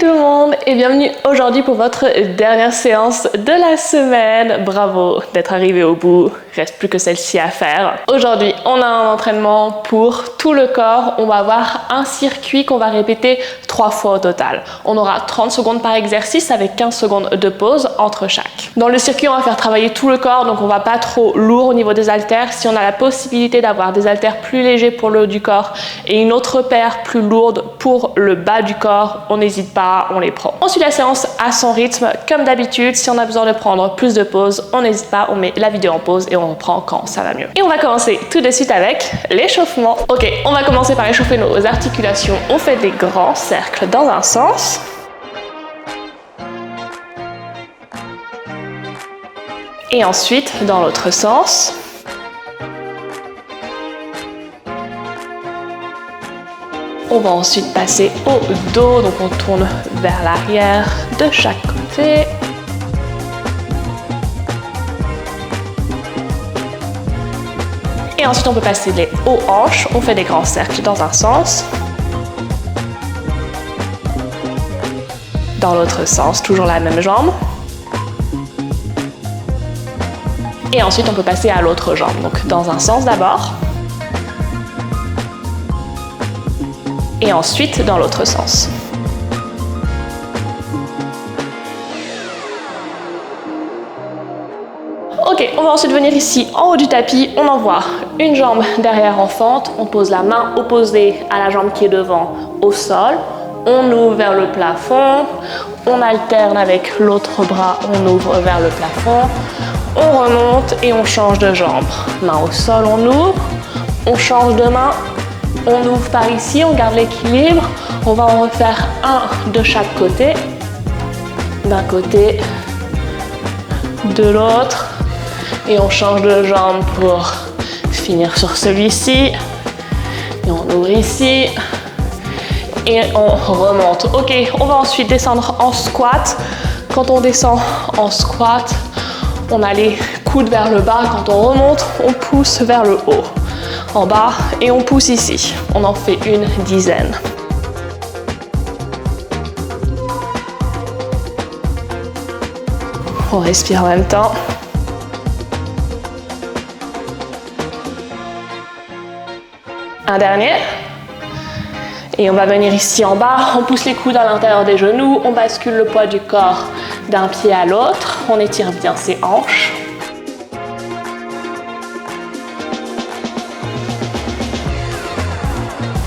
tout le monde et bienvenue aujourd'hui pour votre dernière séance de la semaine. Bravo d'être arrivé au bout, reste plus que celle-ci à faire. Aujourd'hui, on a un entraînement pour tout le corps. On va avoir un circuit qu'on va répéter 3 fois au total. On aura 30 secondes par exercice avec 15 secondes de pause entre chaque. Dans le circuit, on va faire travailler tout le corps, donc on va pas trop lourd au niveau des haltères. Si on a la possibilité d'avoir des haltères plus légers pour le haut du corps et une autre paire plus lourde pour le bas du corps, on n'hésite pas, on les prend. On suit la séance à son rythme, comme d'habitude. Si on a besoin de prendre plus de pauses, on n'hésite pas, on met la vidéo en pause et on reprend quand ça va mieux. Et on va commencer tout de suite avec l'échauffement. Ok, on va commencer par échauffer nos articulations. On fait des grands cercles dans un sens. Et ensuite, dans l'autre sens. On va ensuite passer au dos, donc on tourne vers l'arrière de chaque côté. Et ensuite on peut passer les hauts hanches, on fait des grands cercles dans un sens. Dans l'autre sens, toujours la même jambe. Et ensuite on peut passer à l'autre jambe, donc dans un sens d'abord. Et ensuite dans l'autre sens. Ok, on va ensuite venir ici en haut du tapis, on envoie une jambe derrière en fente, on pose la main opposée à la jambe qui est devant au sol, on ouvre vers le plafond, on alterne avec l'autre bras, on ouvre vers le plafond, on remonte et on change de jambe. Main au sol, on ouvre, on change de main, on ouvre par ici, on garde l'équilibre. On va en refaire un de chaque côté. D'un côté, de l'autre. Et on change de jambe pour finir sur celui-ci. Et on ouvre ici. Et on remonte. Ok, on va ensuite descendre en squat. Quand on descend en squat, on a les coudes vers le bas. Quand on remonte, on pousse vers le haut. En bas et on pousse ici. On en fait une dizaine. On respire en même temps. Un dernier. Et on va venir ici en bas. On pousse les coudes à l'intérieur des genoux. On bascule le poids du corps d'un pied à l'autre. On étire bien ses hanches.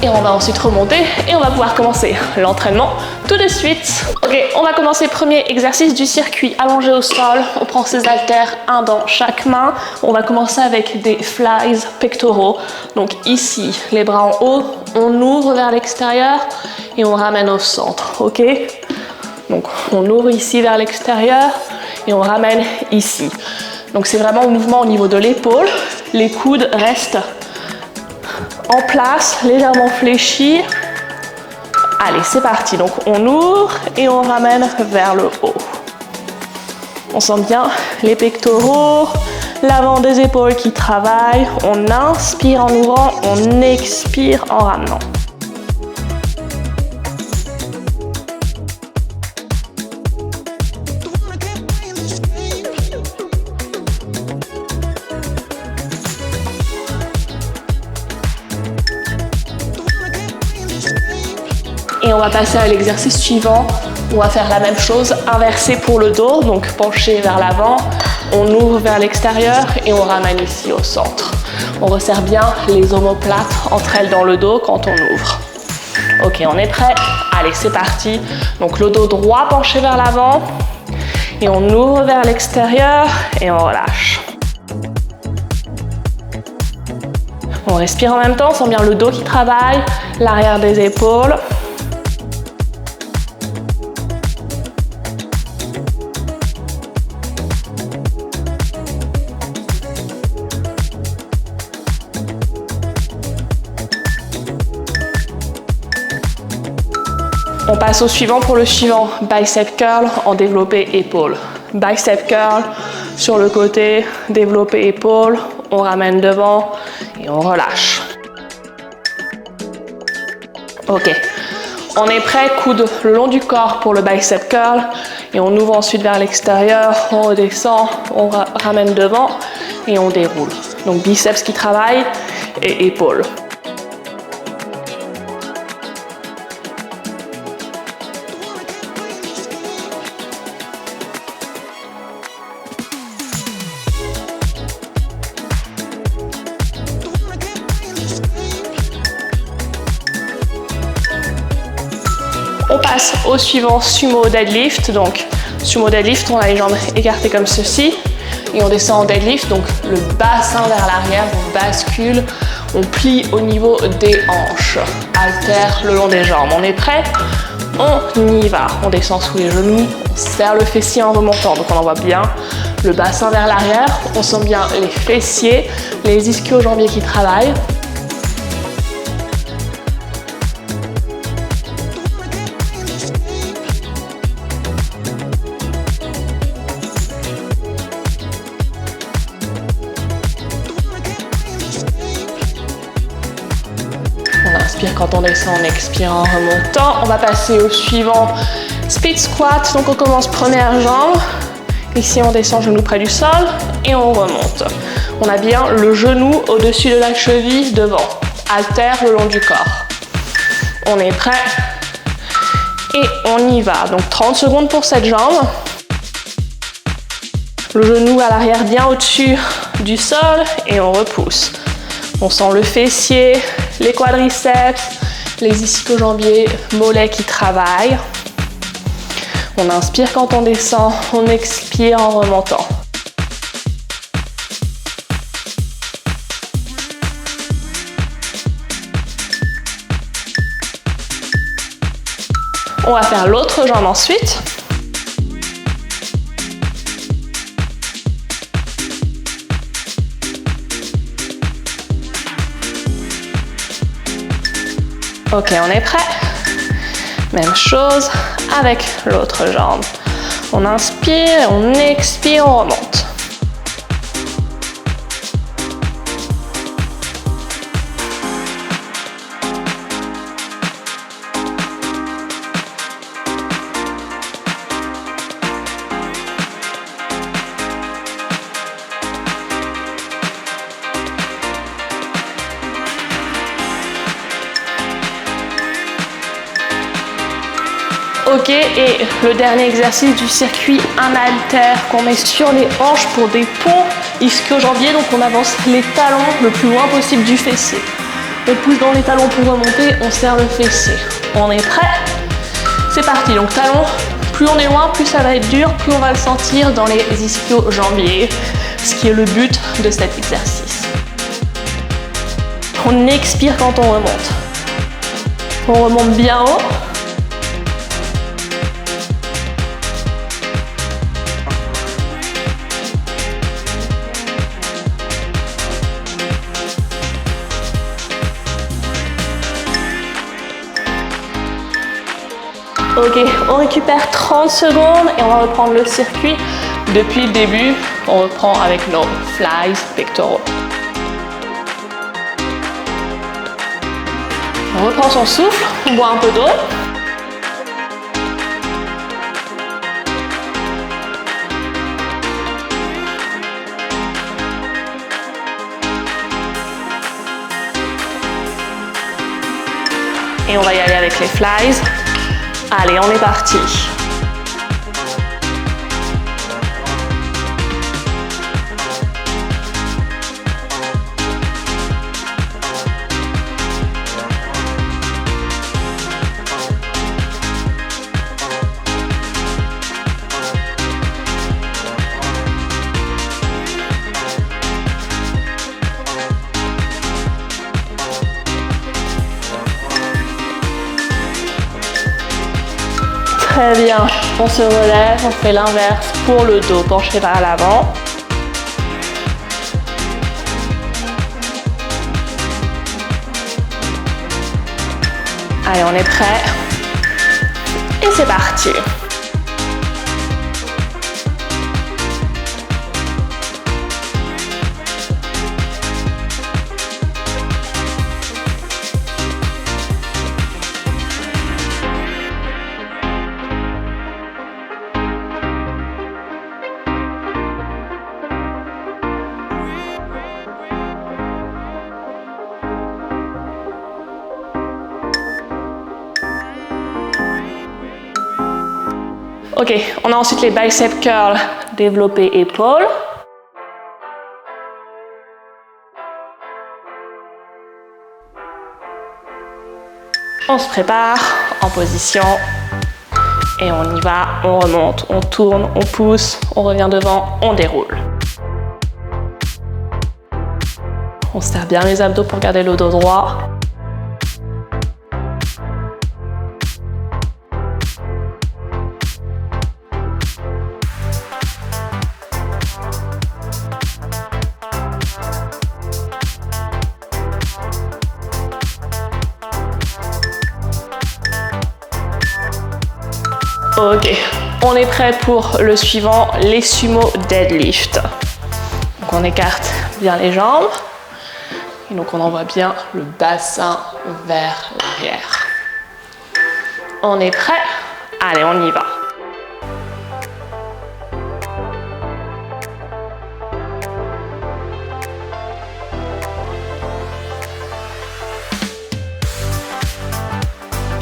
Et on va ensuite remonter et on va pouvoir commencer l'entraînement tout de suite. Ok, on va commencer premier exercice du circuit allongé au sol. On prend ses haltères, un dans chaque main. On va commencer avec des flies pectoraux. Donc ici, les bras en haut, on ouvre vers l'extérieur et on ramène au centre. Ok? Donc on ouvre ici vers l'extérieur et on ramène ici. Donc c'est vraiment un mouvement au niveau de l'épaule. Les coudes restent en place, légèrement fléchi. Allez, c'est parti. Donc on ouvre et on ramène vers le haut. On sent bien les pectoraux, l'avant des épaules qui travaillent. On inspire en ouvrant, on expire en ramenant. Et on va passer à l'exercice suivant. On va faire la même chose, inversé pour le dos, donc penché vers l'avant. On ouvre vers l'extérieur et on ramène ici au centre. On resserre bien les omoplates entre elles dans le dos quand on ouvre. Ok, on est prêt? Allez, c'est parti. Donc le dos droit penché vers l'avant. Et on ouvre vers l'extérieur et on relâche. On respire en même temps, on sent bien le dos qui travaille, l'arrière des épaules. On passe au suivant pour le suivant, bicep curl en développé épaule. Bicep curl sur le côté, développé épaule, on ramène devant et on relâche. Ok, On est prêt, coude le long du corps pour le bicep curl et on ouvre ensuite vers l'extérieur, on redescend, on ramène devant et on déroule. Donc biceps qui travaille et épaules. On passe au suivant, sumo deadlift. Donc, sumo deadlift, on a les jambes écartées comme ceci et on descend en deadlift. Donc, le bassin vers l'arrière, on bascule, on plie au niveau des hanches. Haltère le long des jambes. On est prêt? On y va. On descend sous les genoux, on serre le fessier en remontant. Donc, on envoie bien le bassin vers l'arrière. On sent bien les fessiers, les ischio-jambiers qui travaillent. Quand on descend, on expire en remontant. On va passer au suivant, split squat. Donc on commence première jambe. Ici on descend genou près du sol et on remonte. On a bien le genou au-dessus de la cheville devant. Haltère le long du corps. On est prêt et on y va. Donc 30 secondes pour cette jambe. Le genou à l'arrière bien au-dessus du sol et on repousse. On sent le fessier, les quadriceps, les ischio-jambiers, mollets qui travaillent. On inspire quand on descend, on expire en remontant. On va faire l'autre jambe ensuite. Ok, on est prêt. Même chose avec l'autre jambe. On inspire, on expire, on remonte. Ok, et le dernier exercice du circuit, un haltère qu'on met sur les hanches pour des ponts ischio-jambiers. Donc on avance les talons le plus loin possible du fessier. On pousse dans les talons pour remonter, on serre le fessier. On est prêt? C'est parti, donc talons, plus on est loin, plus ça va être dur, plus on va le sentir dans les ischio-jambiers, ce qui est le but de cet exercice. On expire quand on remonte. On remonte bien haut. Ok, on récupère 30 secondes et on va reprendre le circuit depuis le début. On reprend avec nos flies pectoraux. On reprend son souffle, on boit un peu d'eau. Et on va y aller avec les flies. Allez, on est parti. Très bien, on se relève, on fait l'inverse pour le dos, penché vers l'avant. Allez, on est prêt. Et c'est parti. Ok, on a ensuite les bicep curls, développés épaules. On se prépare en position et on y va, on remonte, on tourne, on pousse, on revient devant, on déroule. On serre bien les abdos pour garder le dos droit. Ok, on est prêt pour le suivant, les sumo deadlift. Donc on écarte bien les jambes et donc on envoie bien le bassin vers l'arrière. On est prêt? Allez, on y va.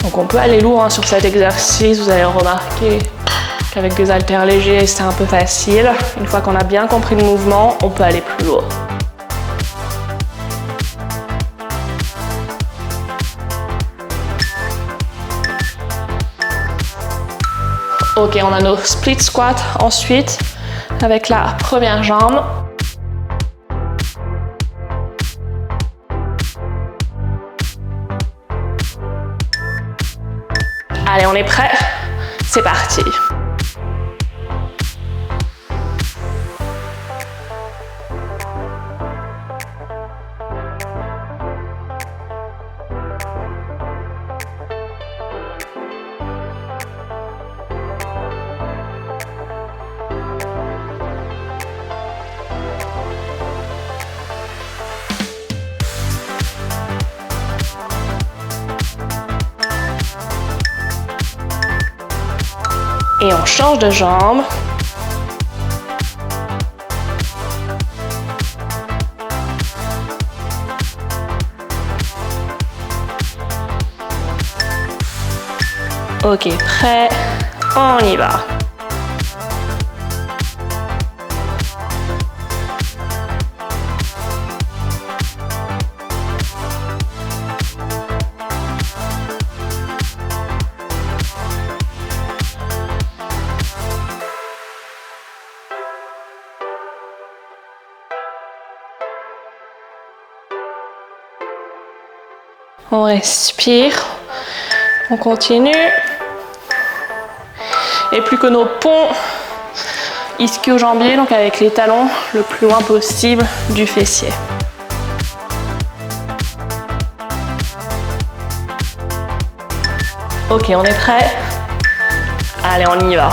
Donc on peut aller lourd sur cet exercice, vous allez remarquer qu'avec des haltères légers c'est un peu facile. Une fois qu'on a bien compris le mouvement, on peut aller plus lourd. Ok, on a nos split squats ensuite avec la première jambe. Allez, on est prêt? C'est parti! Et on change de jambe. Ok, prêt, on y va. On respire, on continue. Et plus que nos ponts ischio-jambiers, donc avec les talons le plus loin possible du fessier. Ok, on est prêt? Allez, on y va.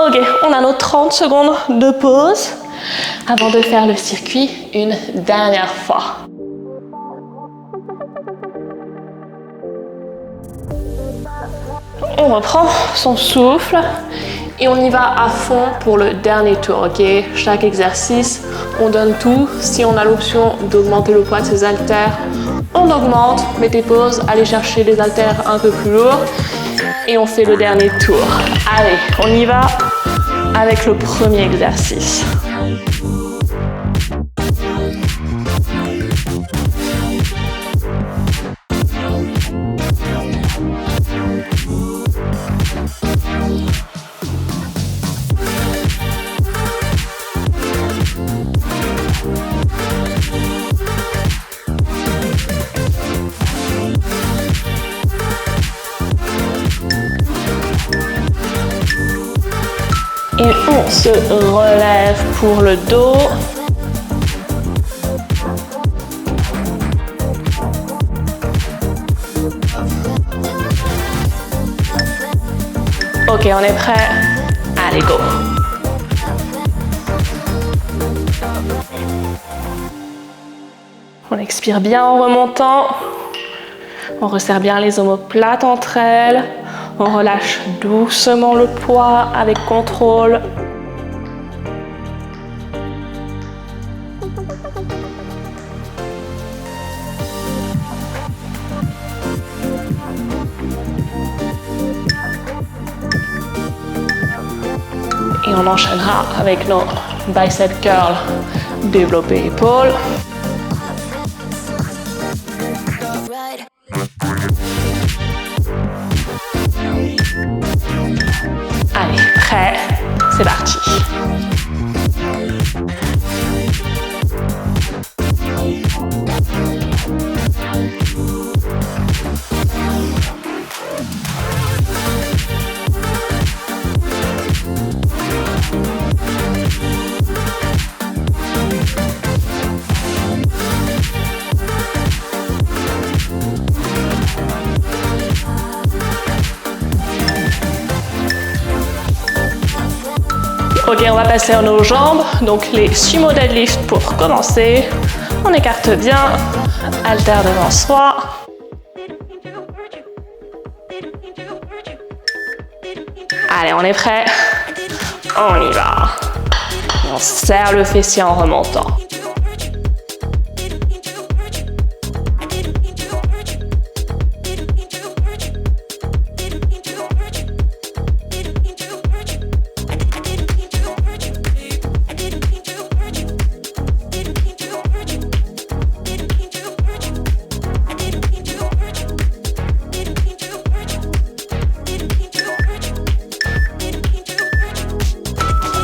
Ok, on a nos 30 secondes de pause avant de faire le circuit une dernière fois. On reprend son souffle et on y va à fond pour le dernier tour, ok? Chaque exercice, on donne tout. Si on a l'option d'augmenter le poids de ses haltères, on augmente, mettez pause, allez chercher des haltères un peu plus lourds et on fait le dernier tour. Allez, on y va avec le premier exercice. Et on se relève pour le dos. Ok, on est prêt? Allez, go. On expire bien en remontant. On resserre bien les omoplates entre elles. On relâche doucement le poids avec contrôle. Et on enchaînera avec nos bicep curls, développer épaules. Allez, prêt, c'est parti. Ok, on va passer à nos jambes, donc les sumo deadlift pour commencer. On écarte bien, haltère devant soi. Allez, on est prêt. On y va. On serre le fessier en remontant.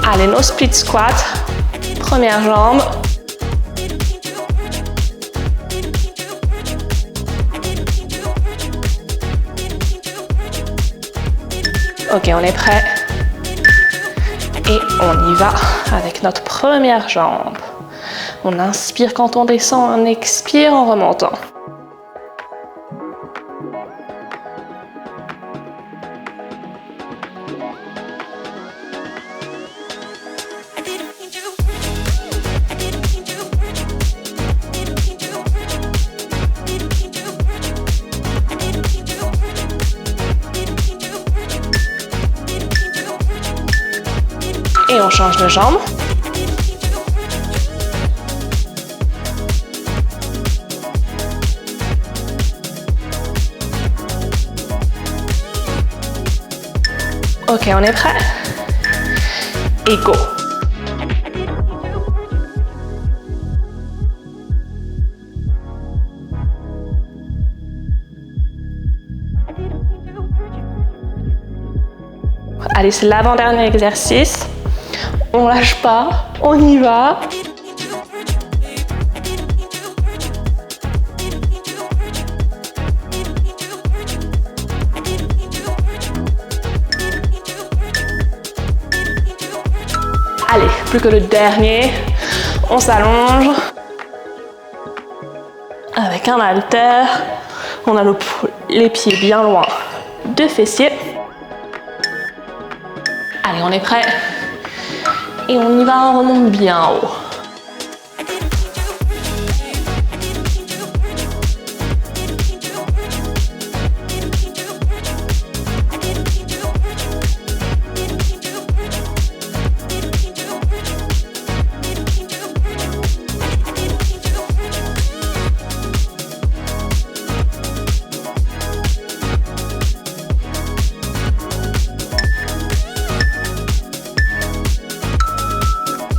Allez, nos split squats. Première jambe. Ok, on est prêt. Et on y va avec notre première jambe. On inspire quand on descend, on expire en remontant. Et on change de jambe. Ok, on est prêt. Et go. Allez, c'est l'avant-dernier exercice. On lâche pas, on y va. Allez, plus que le dernier. On s'allonge. Avec un haltère. On a les pieds bien loin de fessiers. Allez, on est prêt. Et on y va, on remonte bien haut.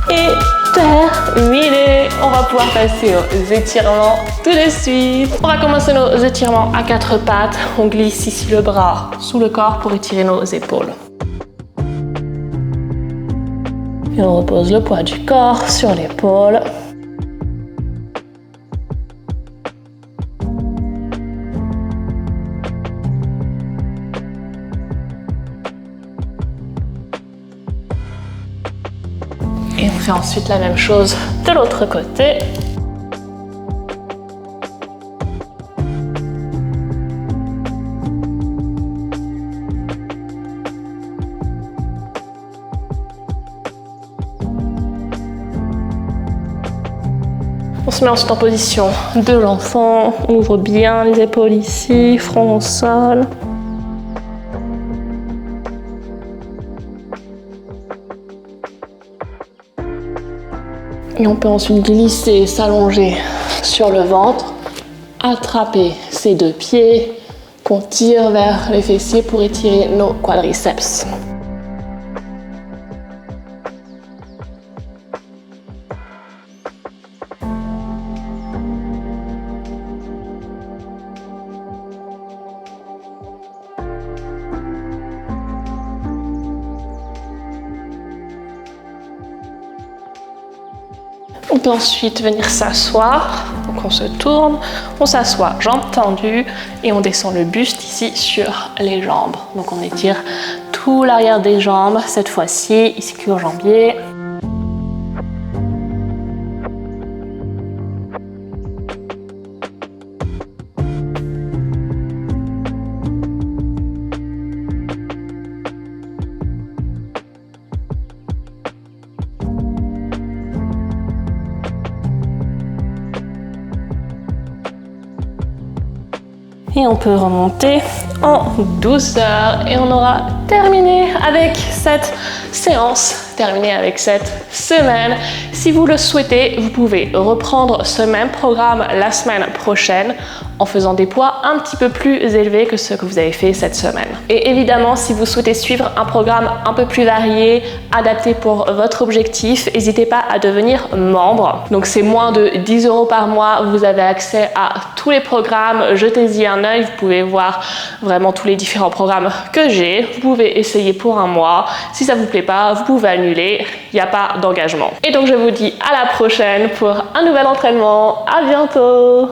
Et terminé. On va pouvoir passer aux étirements tout de suite. On va commencer nos étirements à quatre pattes. On glisse ici le bras sous le corps pour étirer nos épaules. Et on repose le poids du corps sur l'épaule. Et on fait ensuite la même chose de l'autre côté. On se met ensuite en position de l'enfant. On ouvre bien les épaules ici, front au sol. Et on peut ensuite glisser, s'allonger sur le ventre, attraper ses deux pieds, qu'on tire vers les fessiers pour étirer nos quadriceps. On peut ensuite venir s'asseoir, donc on se tourne, on s'assoit, jambes tendues et on descend le buste ici sur les jambes. Donc on étire tout l'arrière des jambes, cette fois-ci, ischio-jambier. Et on peut remonter en douceur et on aura terminé avec cette séance, terminé avec cette semaine. Si vous le souhaitez, vous pouvez reprendre ce même programme la semaine prochaine en faisant des poids un petit peu plus élevés que ce que vous avez fait cette semaine. Et évidemment, si vous souhaitez suivre un programme un peu plus varié, adapté pour votre objectif, n'hésitez pas à devenir membre. Donc c'est moins de 10 € par mois, vous avez accès à tous les programmes, jetez-y un œil, vous pouvez voir vraiment tous les différents programmes que j'ai. Vous pouvez essayer pour un mois, si ça vous plaît pas, vous pouvez annuler, il n'y a pas d'engagement. Et donc je vous dis à la prochaine pour un nouvel entraînement, à bientôt!